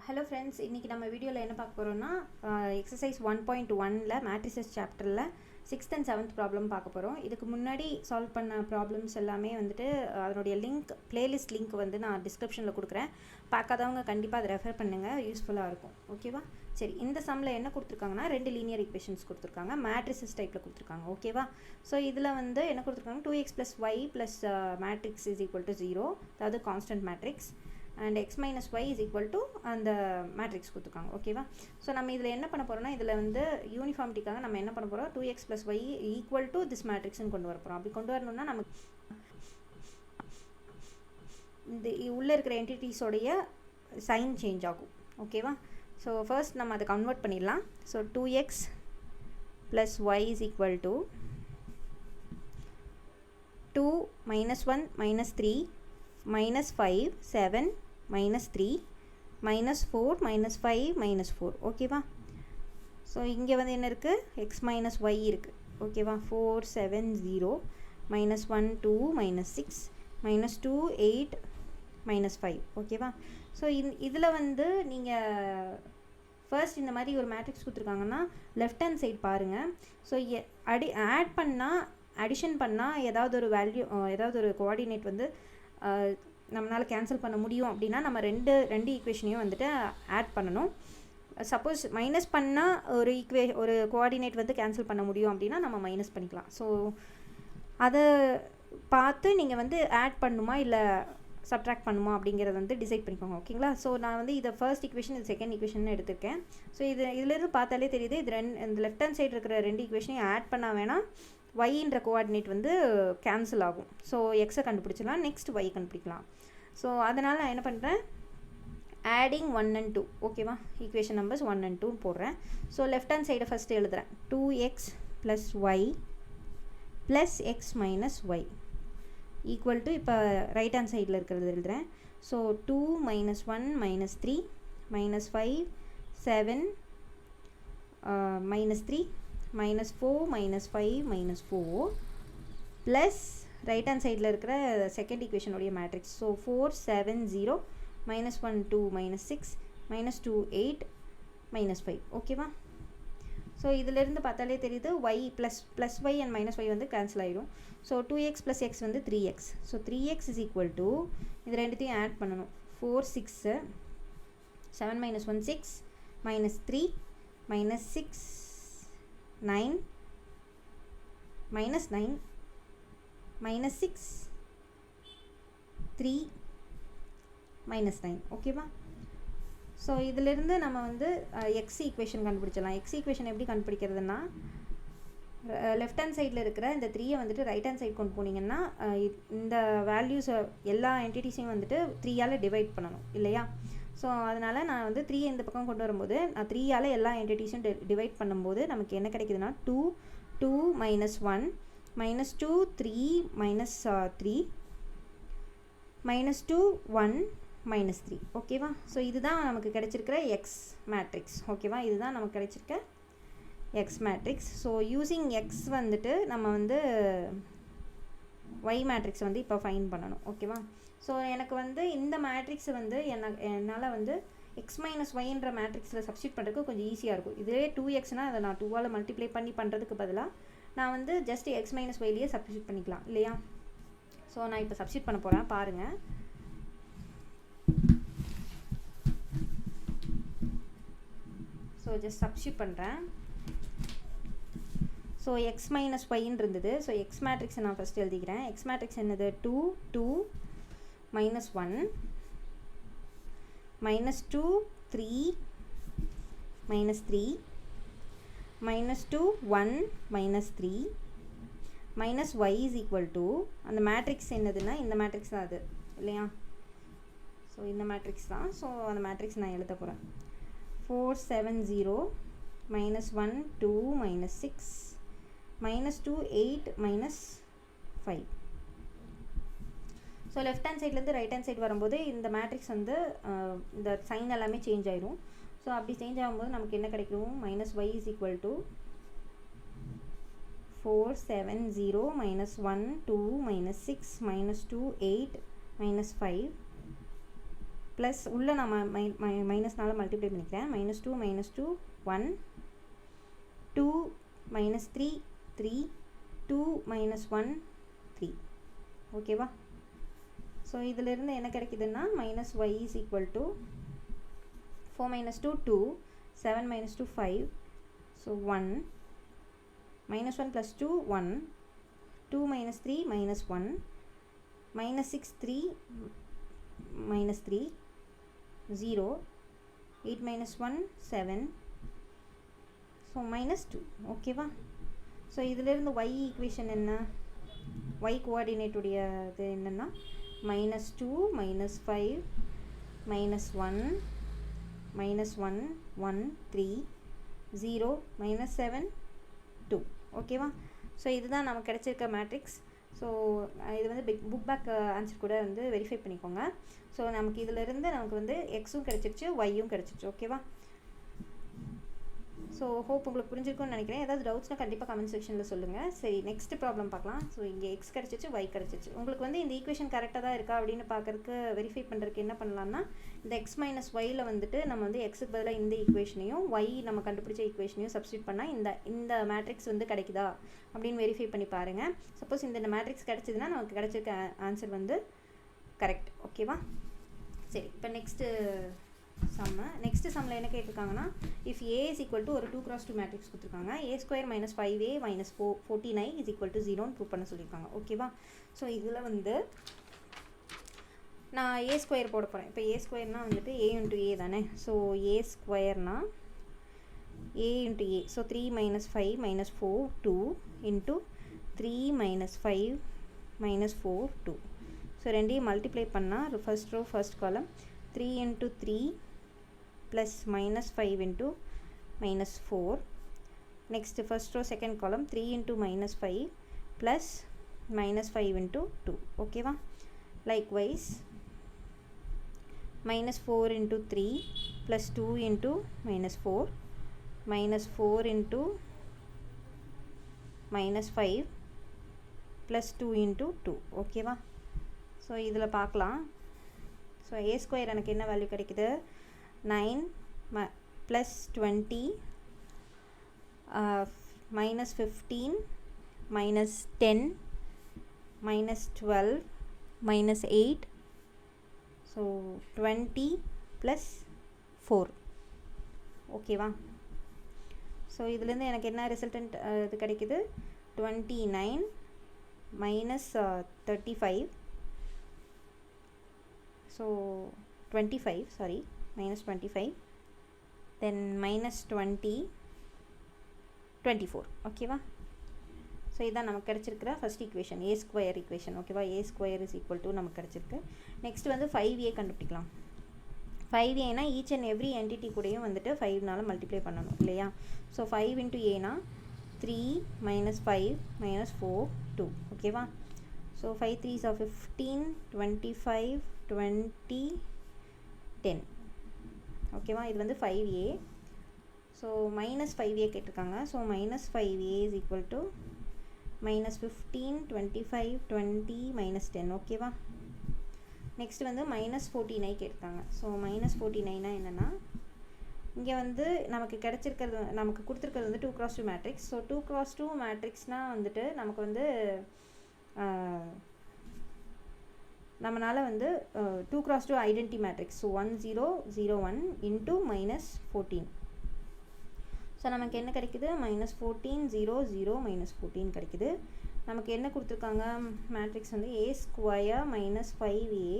Hello friends, இன்னைக்கு நம்ம வீடியோல என்ன பார்க்க போறோம்னா exercise 1.1ல matrices chapterல 6th and 7th problem பார்க்க போறோம். இதுக்கு முன்னாடி சால்வ் பண்ண problems எல்லாமே வந்துட்டு அதனுடைய லிங்க் playlist லிங்க் வந்து நான் descriptionல கொடுக்கிறேன். பார்க்காதவங்க கண்டிப்பா அதை ரெஃபர் பண்ணுங்க, யூஸ்ஃபுல்லா இருக்கும். ஓகேவா? சரி, இந்த சம்ல என்ன கொடுத்திருக்காங்கன்னா ரெண்டு linear equations கொடுத்திருக்காங்க. matrices டைப்ல கொடுத்திருக்காங்க. ஓகேவா? சோ இதுல வந்து என்ன கொடுத்திருக்காங்க 2x + y + matrix is equal to 0, அதாவது constant matrix. And x minus y is equal to அந்த மேட்ரிக்ஸ் கொடுத்துருக்காங்க. ஓகேவா? ஸோ நம்ம இதில் என்ன பண்ண போகிறோம்னா இதில் வந்து யூனிஃபார்மிட்டிக்காக நம்ம என்ன பண்ண போகிறோம் 2x + y equal to this மேட்ரிக்ஸ்னு கொண்டு வர போகிறோம். அப்படி கொண்டு வரணும்னா நமக்கு இந்த உள்ளே இருக்கிற என்டிட்டிஸோடைய சைன் சேஞ்ச் ஆகும். ஓகேவா? ஸோ ஃபர்ஸ்ட் நம்ம அதை கன்வெர்ட் பண்ணிடலாம். So 2x + y is equal to 2 - 1 - 3 -5 7 -3 -4 -5 -4. ஓகேவா? ஸோ இங்கே வந்து என்ன இருக்குது x - y இருக்குது. ஓகேவா? 4 7 0 -1 2 -6 -2 8 -5. ஓகேவா? ஸோ இதில் வந்து நீங்கள் ஃபர்ஸ்ட் இந்த மாதிரி ஒரு மேட்ரிக்ஸ் கொடுத்துருக்காங்கன்னா லெஃப்ட் ஹேண்ட் சைட் பாருங்கள். ஸோ ஆட் பண்ணால் அடிஷன் பண்ணால் ஏதாவது ஒரு வேல்யூ ஏதாவது ஒரு கோஆர்டினேட் வந்து நம்மளால் கேன்சல் பண்ண முடியும் அப்படின்னா நம்ம ரெண்டு ஈக்குவேஷனையும் வந்துட்டு ஆட் பண்ணணும். சப்போஸ் மைனஸ் பண்ணால் ஒரு கோஆர்டினேட் வந்து கேன்சல் பண்ண முடியும் அப்படின்னா நம்ம மைனஸ் பண்ணிக்கலாம். ஸோ அதை பார்த்து நீங்கள் வந்து ஆட் பண்ணுமா இல்லை சப்ட்ராக்ட் பண்ணுமா அப்படிங்கிறத வந்து டிசைட் பண்ணிக்கோங்க. ஓகேங்களா? ஸோ நான் வந்து இதை ஃபர்ஸ்ட் ஈக்குவேஷன் இது செகண்ட் ஈக்குவேஷன் எடுத்திருக்கேன். ஸோ இதிலேருந்து பார்த்தாலே தெரியுது இது இந்த லெஃப்ட் ஹேண்ட் சைடு இருக்கிற ரெண்டு ஈக்குவேஷனையும் ஆட் பண்ணால் வேணால் yன்ற கோஆர்டினேட் வந்து கேன்சல் ஆகும். ஸோ எக்ஸை கண்டுபிடிச்சிடலாம், நெக்ஸ்ட் y கண்டுபிடிக்கலாம். ஸோ அதனால் நான் என்ன பண்ணுறேன் ஆடிங் 1 and 2. ஓகேவா? ஈக்குவேஷன் நம்பர்ஸ் 1 and 2 போடுறேன். ஸோ லெஃப்ட் ஹேண்ட் சைடை ஃபஸ்ட்டு எழுதுகிறேன். 2x + y + x - y equal to இப்போ ரைட் ஹேண்ட் சைடில் இருக்கிறது எழுதுகிறேன். ஸோ 2 - 1 - 3 -5 7 -3 -4 -5 -4 ப்ளஸ் ரைட் ஹேண்ட் சைடில் இருக்கிற செகண்ட் ஈக்குவேஷனுடைய மேட்ரிக்ஸ். ஸோ 4 7 0 -1 2 -6 -2 8 -5. ஓகேவா? ஸோ இதிலேருந்து பார்த்தாலே தெரியுது y plus y and -y வந்து கேன்சல் ஆகிடும். ஸோ 2x + x வந்து 3x. So 3x is equal to இது ரெண்டுத்தையும் ஆட் பண்ணணும். 4 6 7 - 1 6 -3 -6 9 -9 -6 3 -9. ஓகேவா? ஸோ இதிலிருந்து நம்ம வந்து எக்ஸ் ஈக்குவேஷன் கண்டுபிடிச்சலாம். எக்ஸ் ஈக்குவேஷன் எப்படி கண்டுபிடிக்கிறதுனா லெஃப்ட் ஹேண்ட் சைடில் இருக்கிற இந்த 3யை வந்துட்டு ரைட் ஹேண்ட் சைட் கொண்டு போனீங்கன்னா இந்த வேல்யூஸ் எல்லா என்டிட்டிஸையும் வந்துட்டு 3ஆல் டிவைட் பண்ணணும் இல்லையா? ஸோ அதனால் நான் வந்து 3 இந்த பக்கம் கொண்டு வரும்போது நான் 3ஆல் எல்லா என்டிட்டிஸும் டிவைட் பண்ணும்போது நமக்கு என்ன கிடைக்குதுன்னா 2 2 -1 -2 3 -3 -2 1 -3. ஓகேவா? ஸோ இதுதான் நமக்கு கிடைச்சிருக்கிற எக்ஸ் மேட்ரிக்ஸ். ஓகேவா? இதுதான் நமக்கு கிடைச்சிருக்க X matrix. So using X வந்துட்டு நம்ம வந்து ஒய் மேட்ரிக்ஸ் வந்து இப்போ ஃபைண்ட் பண்ணணும். ஓகேவா? ஸோ எனக்கு வந்து இந்த மேட்ரிக்ஸை வந்து என்னால் வந்து எக்ஸ் - ஒய்ன்ற மேட்ரிக்ஸில் சப்ஸ்டியூட் பண்ணுறதுக்கு கொஞ்சம் ஈஸியாக இருக்கும். இதே 2xனால் அதை நான் 2ஆல் மல்டிப்ளை பண்ணி பண்ணுறதுக்கு பதிலாக நான் வந்து ஜஸ்ட் எக்ஸ் - ஒய்லேயே சப்ஸ்டியூட் பண்ணிக்கலாம் இல்லையா? ஸோ நான் இப்போ சப்ஸ்டியூட் பண்ண போகிறேன், பாருங்கள். ஸோ ஜஸ்ட் சப்ஸ்டியூட் பண்ணுறேன். ஸோ எக்ஸ் - ஒய்ன்னு இருந்தது. ஸோ எக்ஸ் மேட்ரிக்ஸை நான் ஃபஸ்ட்டு எழுதிக்கிறேன். எக்ஸ் மேட்ரிக்ஸ் என்னது 2 2 -1 -2 3 -3 -2 1 -3 -y is equal to அந்த மேட்ரிக்ஸ் என்னதுன்னா இந்த மேட்ரிக்ஸ் தான் அது இல்லையா? ஸோ இந்த மேட்ரிக்ஸ் தான். ஸோ அந்த மேட்ரிக்ஸ் நான் எழுத போகிறேன். 4 7 0 -1 2 -6 -2 8 -5. ஸோ லெஃப்ட் ஹேண்ட் சைட்லேருந்து ரைட் ஹேண்ட் சைடு வரும்போது இந்த மேட்ரிக்ஸ் வந்து இந்த சைன் எல்லாமே சேஞ்ச் ஆயிடும். ஸோ அப்படி சேஞ்ச் ஆகும்போது நமக்கு என்ன கிடைக்கும் -y is equal to 4 7 0 -1 2 -6 -2 8 -5 plus உள்ளே நான் மைனஸ்னால மல்டிப்ளை பண்ணிக்கிறேன். -2 -2 1 2 -3 3 2 -1 3 ஓகேவா. ஸோ இதிலிருந்து என்ன கிடைக்குதுன்னா -y is equal to 4 -2 2 7 -2 5 so 1 -1 + 2 1 2 -3 -1 -6 3 -3 0 8 -1 7 so -2 ஓகேவா. ஸோ இதிலிருந்து y ஈக்குவேஷன் என்ன, y கோஆர்டினேட்டுடைய இது என்னென்னா -2 -5 -1 -1 1 3 0 -7 2 ஓகேவா. ஸோ இதுதான் நமக்கு கிடைச்சிருக்க மேட்ரிக்ஸ். ஸோ இது வந்து புக் பேக் ஆன்சர் கூட வந்து வெரிஃபை பண்ணிக்கோங்க. ஸோ நமக்கு இதிலிருந்து நமக்கு வந்து எக்ஸும் கிடச்சிருச்சு ஒய்யும் கிடச்சிருச்சு ஓகேவா. ஸோ ஹோப் உங்களுக்கு புரிஞ்சிருக்கும்னு நினைக்கிறேன். ஏதாவது டவுட்ஸ்னால் கண்டிப்பாக கமெண்ட் செக்ஷனில் சொல்லுங்கள். சரி நெக்ஸ்ட் ப்ராப்ளம் பார்க்கலாம். ஸோ இங்கே எக்ஸ் கிடச்சிச்சு ஒய் கிடச்சிச்சு. உங்களுக்கு வந்து இந்த ஈக்குவேஷன் கரெக்டாக தான் இருக்கா அப்படின்னு பார்க்கறதுக்கு வெரிஃபை பண்ணுறதுக்கு என்ன பண்ணலாம்னா இந்த எக்ஸ் மைனஸ் ஒயில் வந்துட்டு நம்ம வந்து எக்ஸுக்கு பதிலாக இந்த ஈக்குவேஷனையும் ஒய் நம்ம கண்டுபிடிச்ச ஈக்குவேஷனையும் சப்ஸ்டியூட் பண்ணால் இந்த மேட்ரிக்ஸ் வந்து கிடைக்குதா அப்படின்னு வெரிஃபை பண்ணி பாருங்கள். சப்போஸ் இந்த மேட்ரிக்ஸ் கிடச்சிதுன்னா நமக்கு கிடச்சிருக்க ஆன்சர் வந்து கரெக்ட் ஓகேவா. சரி இப்போ நெக்ஸ்ட் சம்மில் என்ன கேட்டிருக்காங்கன்னா if A is equal to ஒரு 2x2 மேட்ரிக்ஸ் கொடுத்துருக்காங்க. a² - 5a - 14i is equal to 0ன்னு ப்ரூவ் பண்ண சொல்லியிருக்காங்க ஓகேவா. ஸோ இதில் வந்து நான் a² போட போகிறேன். இப்போ a² வந்துட்டு a × a தானே. So a² a × a so 3 - 5 - 4 2 × 3 - 5 - 4 2 so ரெண்டையும் மல்டிப்ளை பண்ணால் first row first column 3 × 3 plus -5 into -4. Next first row second column 3 into -5 plus -5 into 2 okay va. Likewise -4 into 3 plus 2 into -4 -4 into -5 plus 2 into 2 okay va. So இதில் பார்க்கலாம். So a² எனக்கு என்ன value கிடைக்குது 9 plus 20 minus 15 minus 10 minus 12 minus 8 so 20 plus 4 ஓகேவா. So இதுலேருந்து எனக்கு என்ன resultant இது கிடைக்குது 29 minus 35 so 25 sorry minus 25 then minus 20 24 ஓகேவா. ஸோ இதான் நமக்கு கிடச்சிருக்கிற ஃபஸ்ட் ஈக்குவேஷன் a² ஈக்குவேஷன் ஓகேவா. a² இஸ் ஈக்குவல் டு நமக்கு கிடச்சிருக்கு. நெக்ஸ்ட் வந்து 5a கண்டுபிடிக்கலாம். 5aனா ஈச் அண்ட் எவ்ரி என்டிட்டி கூடயும் வந்துட்டு 5னால மல்டிப்ளை பண்ணணும் இல்லையா. ஸோ 5 × aனா 3 - 5 - 4 2 ஓகேவா. ஸோ 5 3s are 15 25 20 10 ஓகேவா. இது வந்து 5a. ஸோ -5a கேட்டிருக்காங்க. So -5a is equal to -15 25 20 -10 ஓகேவா. நெக்ஸ்ட் வந்து -14i கேட்டிருக்காங்க. ஸோ -14iனா என்னென்னா இங்கே வந்து நமக்கு கிடச்சிருக்கிறது நமக்கு கொடுத்துருக்கிறது வந்து 2x2 மேட்ரிக்ஸ். ஸோ 2x2 மேட்ரிக்ஸ்னால் வந்துட்டு நமக்கு வந்து நம்மளால் வந்து 2x2 identity matrix. So 1 0 0 1 into -14 so நமக்கு என்ன கிடைக்குது -14 0 0 -14 கிடைக்குது. நமக்கு என்ன கொடுத்துருக்காங்க மேட்ரிக்ஸ் வந்து a² - 5a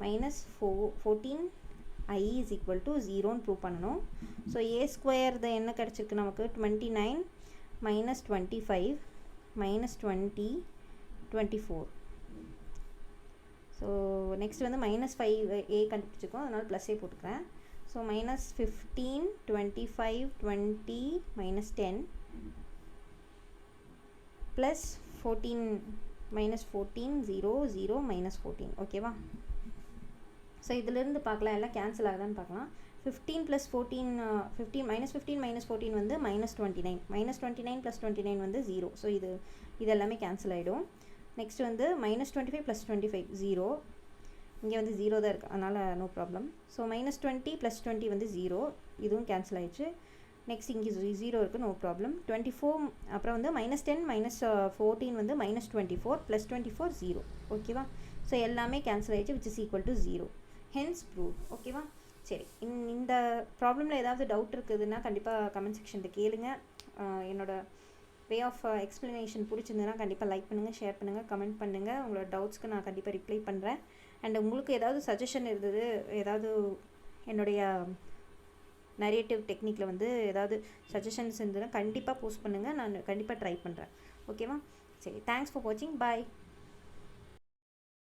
-14i is equal to 0ன்னு ப்ரூவ் பண்ணணும். ஸோ a² என்ன கிடச்சிருக்கு நமக்கு 29 -25 -20 24 ஸோ நெக்ஸ்ட் வந்து -5a கண்டுபிடிச்சிருக்கோம் அதனால் +a போட்டுக்கிறேன். ஸோ -15 25 20 -10 ப்ளஸ் 14 -14 0 0 -14 ஓகேவா. ஸோ இதிலிருந்து பார்க்கலாம் எல்லாம் கேன்சல் ஆகுதான்னு பார்க்கலாம். 15 + 14 15 -15 -14 வந்து -29 -29 + 29 வந்து 0. ஸோ இது எல்லாமே கேன்சல் ஆகிடும். நெக்ஸ்ட் வந்து -25 + 25 0 இங்கே வந்து 0 தான் இருக்குது, அதனால் நோ ப்ராப்ளம். ஸோ -20 + 20 வந்து 0, இதுவும் கேன்சல் ஆயிடுச்சு. நெக்ஸ்ட் இங்கே 0 இருக்குது, நோ ப்ராப்ளம். 24 அப்புறம் வந்து -10 -14 வந்து -24 + 24 0. ஓகேவா? ஸோ எல்லாமே கேன்சல் ஆயிடுச்சு, which is equal to 0. Hence prove. ஓகேவா? சரி, இந்த ப்ராப்ளமில் ஏதாவது டவுட் இருக்குதுன்னா கண்டிப்பாக கமெண்ட் செக்ஷனில் கேளுங்க. என்னோட வே ஆஃப் எக்ஸ்ப்ளனேஷன் பிடிச்சிருந்ததுன்னா கண்டிப்பாக லைக் பண்ணுங்கள், ஷேர் பண்ணுங்கள், கமெண்ட் பண்ணுங்கள். உங்களோட டவுட்ஸ்க்கு நான் கண்டிப்பாக ரிப்ளை பண்ணுறேன். அண்ட் உங்களுக்கு ஏதாவது சஜஷன் இருந்தது, ஏதாவது என்னுடைய நரேட்டிவ் டெக்னிக்கில் வந்து ஏதாவது சஜஷன்ஸ் இருந்ததுன்னா கண்டிப்பாக போஸ்ட் பண்ணுங்கள், நான் கண்டிப்பாக ட்ரை பண்ணுறேன். ஓகேவா? சரி, தேங்க்ஸ் ஃபார் வாட்சிங். பாய்.